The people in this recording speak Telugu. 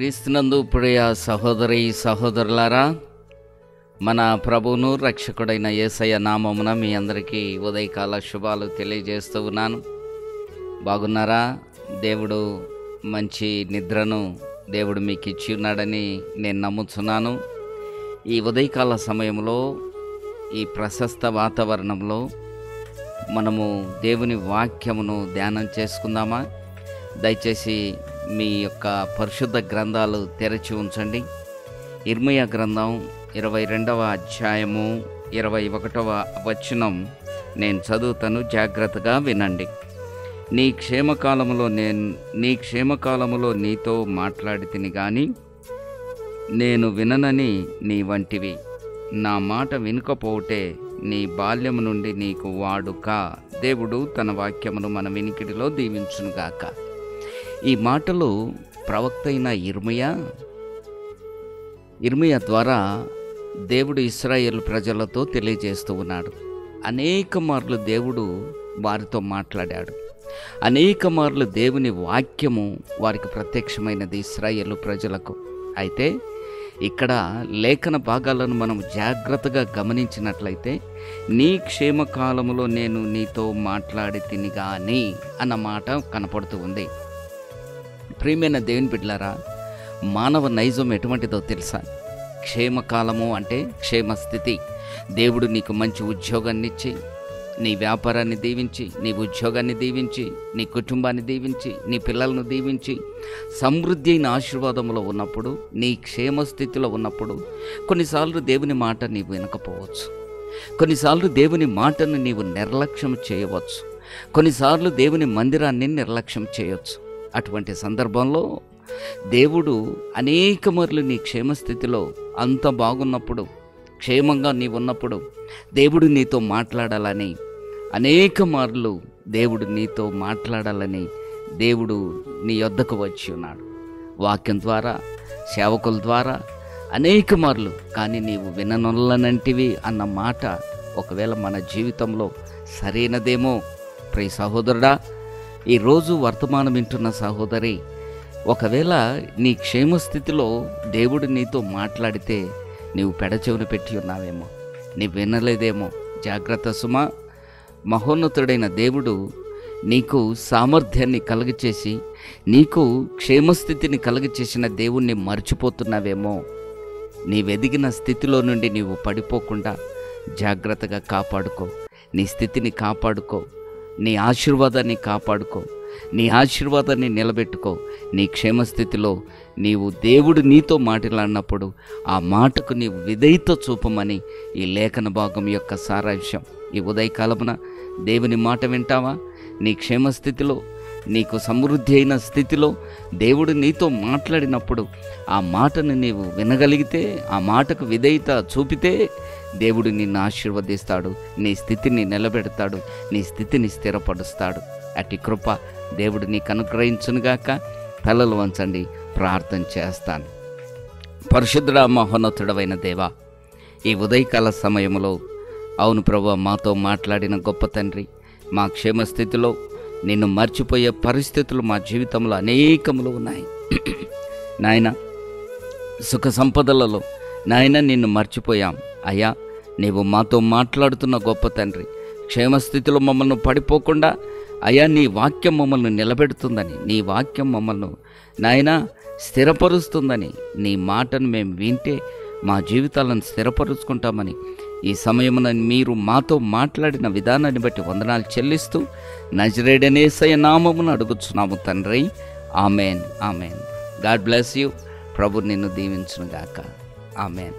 క్రీస్తునందు ప్రియ సహోదరి సహోదరులారా, మన ప్రభువును రక్షకుడైన యేసయ్య నామమున మీ అందరికీ ఉదయకాల శుభాలు తెలియజేస్తూ ఉన్నాను. బాగున్నారా? దేవుడు మంచి నిద్రను దేవుడు మీకు ఇచ్చి ఉన్నాడని నేను నమ్ముతున్నాను. ఈ ఉదయకాల సమయంలో ఈ ప్రశస్త వాతావరణంలో మనము దేవుని వాక్యమును ధ్యానం చేసుకుందామా? దయచేసి మీ యొక్క పరిశుద్ధ గ్రంథాలు తెరచి ఉంచండి. ఇర్మీయా గ్రంథం 22వ అధ్యాయము 21వ వచనం నేను చదువుతాను, జాగ్రత్తగా వినండి. నీ క్షేమకాలములో నీతో మాట్లాడితిని గాని నేను విననని నీ వంటివి. నా మాట వినుకపోతే నీ బాల్యము నుండి నీకు వాడుక. దేవుడు తన వాక్యమును మన వినికిడిలో దీవించునుగాక. ఈ మాటలు ప్రవక్త అయిన ఇర్మీయా ద్వారా దేవుడు ఇశ్రాయేలు ప్రజలతో తెలియజేస్తూ ఉన్నాడు. అనేక మార్లు దేవుడు వారితో మాట్లాడాడు. అనేక మార్లు దేవుని వాక్యము వారికి ప్రత్యక్షమైనది ఇశ్రాయేలు ప్రజలకు. అయితే ఇక్కడ లేఖన భాగాలను మనం జాగ్రత్తగా గమనించినట్లయితే నీ క్షేమకాలములో నేను నీతో మాట్లాడి తిని గాని అన్న మాట కనపడుతూ ఉంది. ప్రియమైన దేవుని బిడ్డలారా, మానవ నైజం ఎటువంటిదో తెలుసా? క్షేమకాలము అంటే క్షేమస్థితి. దేవుడు నీకు మంచి ఉద్యోగాన్ని ఇచ్చి, నీ వ్యాపారాన్ని దీవించి, నీ ఉద్యోగాన్ని దీవించి, నీ కుటుంబాన్ని దీవించి, నీ పిల్లలను దీవించి సమృద్ధి అయిన ఆశీర్వాదంలో ఉన్నప్పుడు, నీ క్షేమస్థితిలో ఉన్నప్పుడు కొన్నిసార్లు దేవుని మాట నీవు వినకపోవచ్చు. కొన్నిసార్లు దేవుని మాటను నీవు నిర్లక్ష్యం చేయవచ్చు. కొన్నిసార్లు దేవుని మందిరాన్ని నిర్లక్ష్యం చేయవచ్చు. అటువంటి సందర్భంలో దేవుడు అనేక మార్లు నీ క్షేమస్థితిలో అంత బాగున్నప్పుడు, క్షేమంగా నీవు ఉన్నప్పుడు దేవుడు నీతో మాట్లాడాలని, అనేక మార్లు దేవుడు నీతో మాట్లాడాలని దేవుడు నీ యొద్దకు వచ్చి ఉన్నాడు. వాక్యం ద్వారా, సేవకుల ద్వారా అనేక మార్లు. కానీ నీవు విననొల్లనంటివి అన్న మాట ఒకవేళ మన జీవితంలో సరైనదేమో. ప్రియ సహోదరుడా, ఈరోజు వర్తమానం వింటున్న సహోదరి, ఒకవేళ నీ క్షేమస్థితిలో దేవుడు నీతో మాట్లాడితే నీవు పెడచెవిన పెట్టి ఉన్నావేమో, నీవు వినలేదేమో. జాగ్రత్త సుమా. మహోన్నతుడైన దేవుడు నీకు సామర్థ్యాన్ని కలుగచేసి, నీకు క్షేమస్థితిని కలుగచేసిన దేవుణ్ణి మర్చిపోతున్నావేమో. నీవెదిగిన స్థితిలో నుండి నీవు పడిపోకుండా జాగ్రత్తగా కాపాడుకో. నీ స్థితిని కాపాడుకో. నీ ఆశీర్వాదాన్ని కాపాడుకో. నీ ఆశీర్వాదాన్ని నిలబెట్టుకో. నీ క్షేమస్థితిలో నీవు దేవుడు నీతో మాట్లాడినప్పుడు ఆ మాటకు నీవు విధేయత చూపమని ఈ లేఖన భాగం యొక్క సారాంశం. ఈ ఉదయకాలమున దేవుని మాట వింటావా? నీ క్షేమస్థితిలో, నీకు సమృద్ధి అయిన స్థితిలో దేవుడు నీతో మాట్లాడినప్పుడు ఆ మాటను నీవు వినగలిగితే, ఆ మాటకు విధేయత చూపితే దేవుడు నిన్ను ఆశీర్వదిస్తాడు. నీ స్థితిని నిలబెడతాడు. నీ స్థితిని స్థిరపరుస్తాడు. అట్టి కృప దేవుడు నీకు అనుగ్రహించునుగాక. తలలు వంచండి, ప్రార్థన చేస్తాను. పరిశుద్ధుడా, మహోన్నతుడవైన దేవా, ఈ ఉదయకాల సమయంలో అవును ప్రభువా, మాతో మాట్లాడిన గొప్ప తండ్రి, మా క్షేమస్థితిలో నిన్ను మర్చిపోయే పరిస్థితులు మా జీవితంలో అనేకములు ఉన్నాయి నాయన. సుఖ సంపదలలో నాయన నిన్ను మర్చిపోయాం అయ్యా. నీవు మాతో మాట్లాడుతున్న గొప్ప తండ్రి, క్షేమస్థితిలో మమ్మల్ని పడిపోకుండా అయ్యా నీ వాక్యం మమ్మల్ని నిలబెడుతుందని, నీ వాక్యం మమ్మల్ని నాయన స్థిరపరుస్తుందని, నీ మాటను మేము వింటే మా జీవితాలను స్థిరపరుచుకుంటామని ఈ సమయమున మీరు మాతో మాట్లాడిన విధానాన్ని బట్టి వందనాలు చెల్లిస్తూ నజరేయుడైన యేసయ్య నామమున అడుగుచున్నాము తండ్రి. Amen, amen. God bless you. ప్రభు నిన్ను దీవించునుగాక. ఆమెన్.